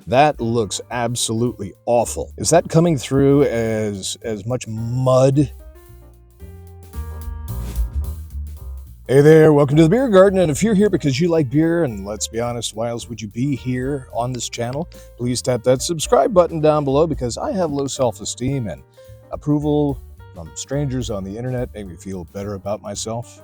That looks absolutely awful. Is that coming through as much mud? Hey there, welcome to the Beer Garden, and if you're here because you like beer, and let's be honest, why else would you be here on this channel? Please tap that subscribe button down below because I have low self-esteem, and approval from strangers on the internet make me feel better about myself.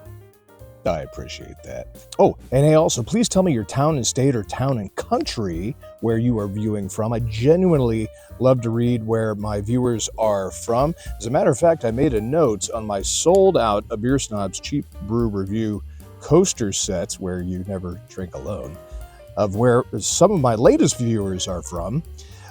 I appreciate that. Oh, and hey, also, please tell me your town and state or town and country where you are viewing from. I genuinely love to read where my viewers are from. As a matter of fact, I made a note on my sold out A Beer Snob's Cheap Brew Review coaster sets, where you never drink alone, of where some of my latest viewers are from.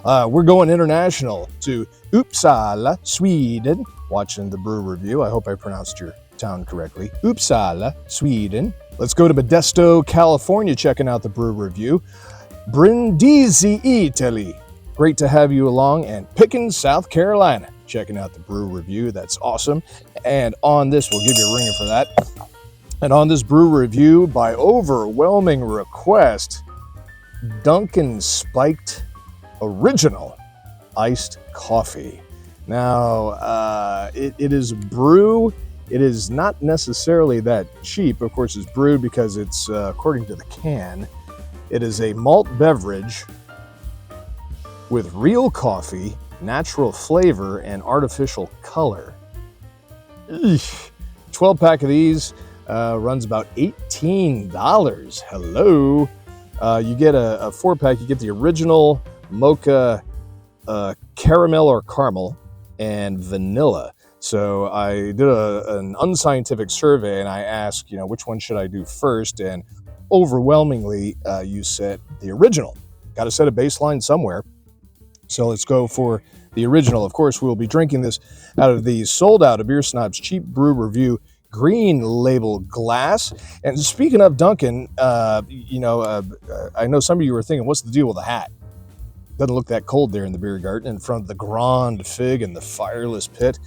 We're going international to Uppsala, Sweden, watching the brew review. I hope I pronounced your town correctly. Uppsala, Sweden. Let's go to Modesto, California, checking out the brew review. Brindisi, Italy. Great to have you along. And Pickens, South Carolina, checking out the brew review. That's awesome. And on this, we'll give you a ringer for that. And on this brew review, by overwhelming request, Dunkin spiked original iced coffee. Now, it is brew. It is not necessarily that cheap. Of course, it's brewed because it's, according to the can, it is a malt beverage with real coffee, natural flavor, and artificial color. 12-pack of these runs about $18. Hello. You get a 4-pack. You get the original mocha, caramel or caramel, and vanilla. So I did an unscientific survey, and I asked, which one should I do first? And overwhelmingly, you said the original. Got to set a baseline somewhere. So let's go for the original. Of course, we'll be drinking this out of the sold out A Beer Snob's Cheap Brew Review green label glass. And speaking of Dunkin, I know some of you were thinking, what's the deal with the hat? Doesn't look that cold there in the beer garden in front of the Grand Fig and the fireless pit.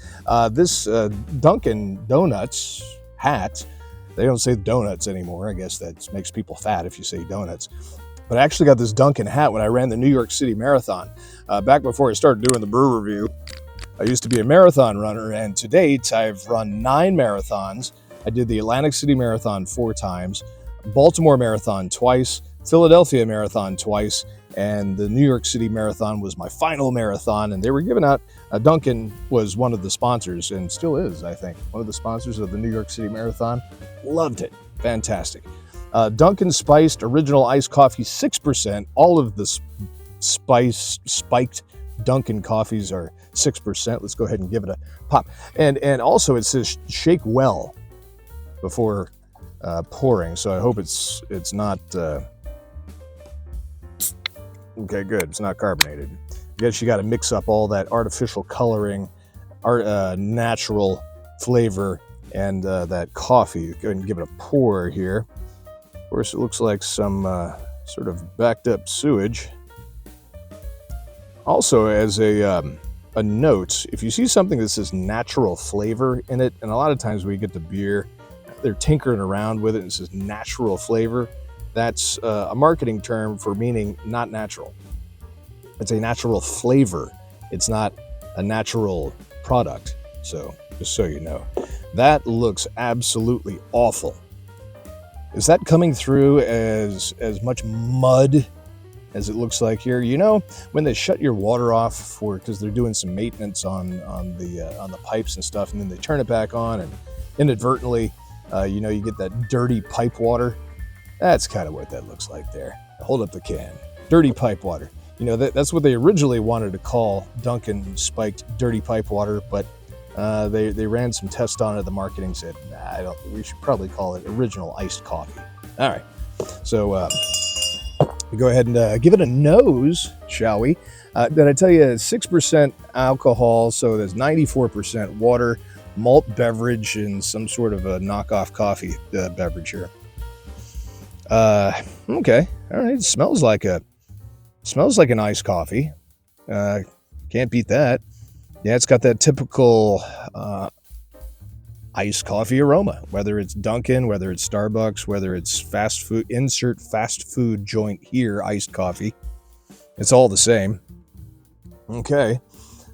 This Dunkin' Donuts hat, they don't say donuts anymore. I guess that makes people fat if you say donuts. But I actually got this Dunkin' hat when I ran the New York City Marathon. Back before I started doing the brew review, I used to be a marathon runner, and to date, I've run 9 marathons. I did the Atlantic City Marathon 4 times, Baltimore Marathon twice, Philadelphia Marathon twice, and the New York City Marathon was my final marathon, and they were giving out, Dunkin' was one of the sponsors, and still is, I think, one of the sponsors of the New York City Marathon. Loved it. Fantastic. Dunkin' Spiced Original Iced Coffee, 6%. All of the spiked Dunkin' coffees are 6%. Let's go ahead and give it a pop. And also it says shake well before pouring, so I hope it's not... Okay, good. It's not carbonated. I guess you got to mix up all that artificial coloring, natural flavor, and that coffee. Go ahead and give it a pour here. Of course, it looks like some sort of backed up sewage. Also, as a note, if you see something that says natural flavor in it, and a lot of times we get the beer, they're tinkering around with it and it says natural flavor. That's a marketing term for meaning not natural. It's a natural flavor. It's not a natural product. So, just so you know. That looks absolutely awful. Is that coming through as much mud as it looks like here? When they shut your water off because they're doing some maintenance on the pipes and stuff, and then they turn it back on, and inadvertently, you get that dirty pipe water. That's kind of what that looks like there. Hold up the can. Dirty pipe water. That's what they originally wanted to call Dunkin' spiked dirty pipe water, but they ran some tests on it. The marketing said, we should probably call it original iced coffee. All right. So we go ahead and give it a nose, shall we? Did I tell you 6% alcohol, so there's 94% water, malt beverage, and some sort of a knockoff coffee beverage here. Okay. All right. It smells like an iced coffee. Can't beat that. Yeah, it's got that typical iced coffee aroma, whether it's Dunkin', whether it's Starbucks, whether it's fast food, insert fast food joint here, iced coffee. It's all the same. Okay.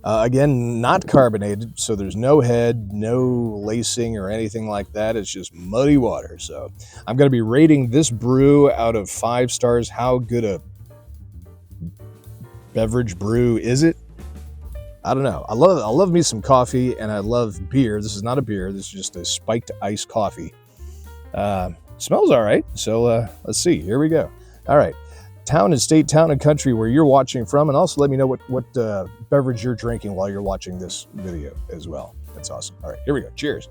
Again, not carbonated, so there's no head, no lacing or anything like that. It's just muddy water. So I'm going to be rating this brew out of 5 stars. How good a beverage brew is it? I don't know. I love me some coffee, and I love beer. This is not a beer. This is just a spiked iced coffee. Smells all right. So let's see. Here we go. All right. Town and state, town and country where you're watching from, and also let me know what beverage you're drinking while you're watching this video as well. That's awesome. All right, here we go. Cheers.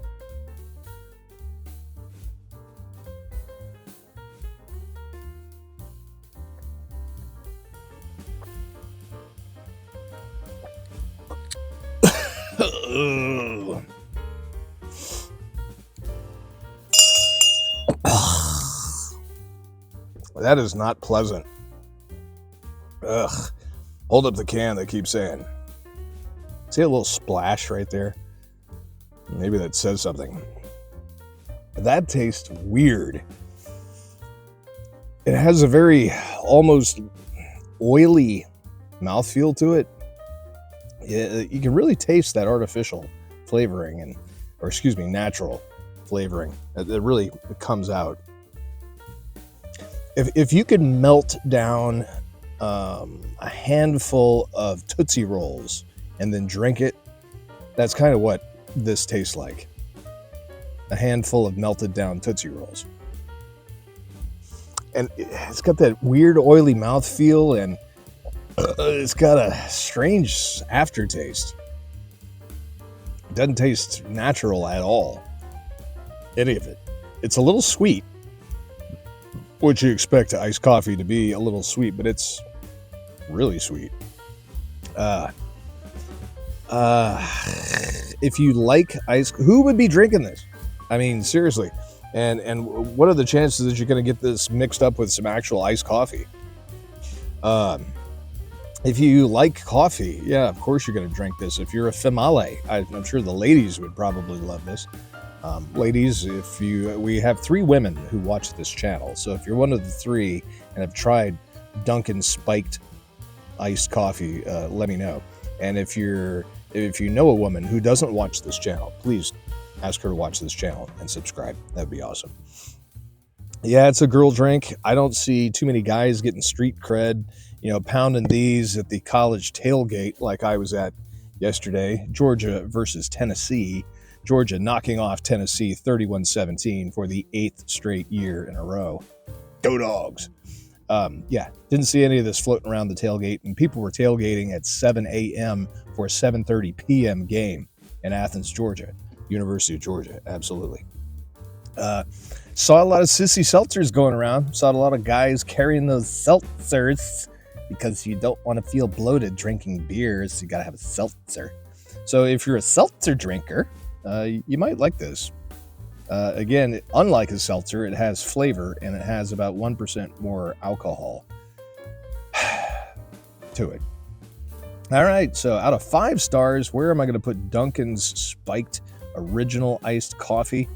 That is not pleasant. Ugh. Hold up the can, they keep saying. See a little splash right there? Maybe that says something. That tastes weird. It has a very almost oily mouthfeel to it. You can really taste that artificial flavoring natural flavoring. It really comes out. If you could melt down a handful of Tootsie Rolls and then drink it, that's kind of what this tastes like. A handful of melted down Tootsie Rolls. And it's got that weird oily mouthfeel, and it's got a strange aftertaste. It doesn't taste natural at all. Any of it. It's a little sweet. What you expect iced coffee to be a little sweet, but it's really sweet. If you like who would be drinking this? I mean, seriously. And what are the chances that you're going to get this mixed up with some actual iced coffee? If you like coffee, yeah, of course you're going to drink this. If you're a female, I'm sure the ladies would probably love this. Ladies, we have 3 women who watch this channel. So if you're one of the 3 and have tried Dunkin spiked iced coffee, let me know. And if you know a woman who doesn't watch this channel, please ask her to watch this channel and subscribe. That'd be awesome. Yeah, it's a girl drink. I don't see too many guys getting street cred, pounding these at the college tailgate like I was at yesterday. Georgia versus Tennessee. Georgia knocking off Tennessee 31-17 for the 8th straight year in a row. Go Dogs. Didn't see any of this floating around the tailgate, and people were tailgating at 7 a.m. for a 7:30 p.m. game in Athens, Georgia. University of Georgia, absolutely. Saw a lot of sissy seltzers going around. Saw a lot of guys carrying those seltzers because you don't want to feel bloated drinking beers. So you got to have a seltzer. So if you're a seltzer drinker, you might like this. Again, unlike a seltzer, it has flavor and it has about 1% more alcohol to it. All right, so out of 5 stars, where am I going to put Dunkin's spiked original iced coffee?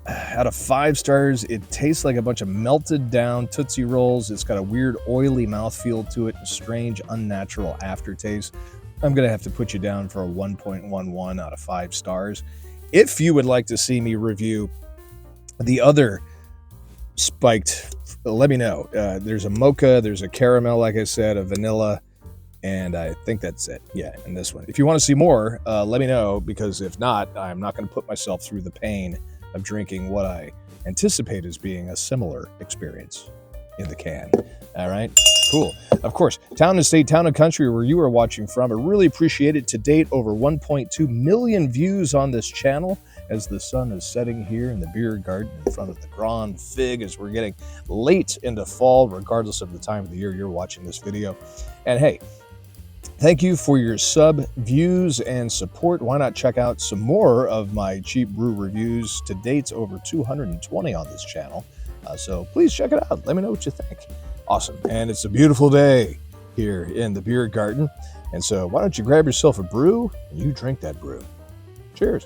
Out of 5 stars, it tastes like a bunch of melted down Tootsie Rolls. It's got a weird oily mouthfeel to it, a strange unnatural aftertaste. I'm going to have to put you down for a 1.11 out of 5 stars. If you would like to see me review the other spiked, let me know. There's a mocha, there's a caramel, like I said, a vanilla, and I think that's it. Yeah, and this one. If you want to see more, let me know, because if not, I'm not going to put myself through the pain of drinking what I anticipate as being a similar experience in the can. All right, cool. Of course, town and state, town and country where you are watching from. I really appreciate it. To date, over 1.2 million views on this channel as the sun is setting here in the beer garden in front of the Grand Fig as we're getting late into fall, regardless of the time of the year you're watching this video. And hey, thank you for your sub views and support. Why not check out some more of my cheap brew reviews? To date, over 220 on this channel. So please check it out. Let me know what you think. Awesome. And it's a beautiful day here in the beer garden. And so why don't you grab yourself a brew and you drink that brew. Cheers.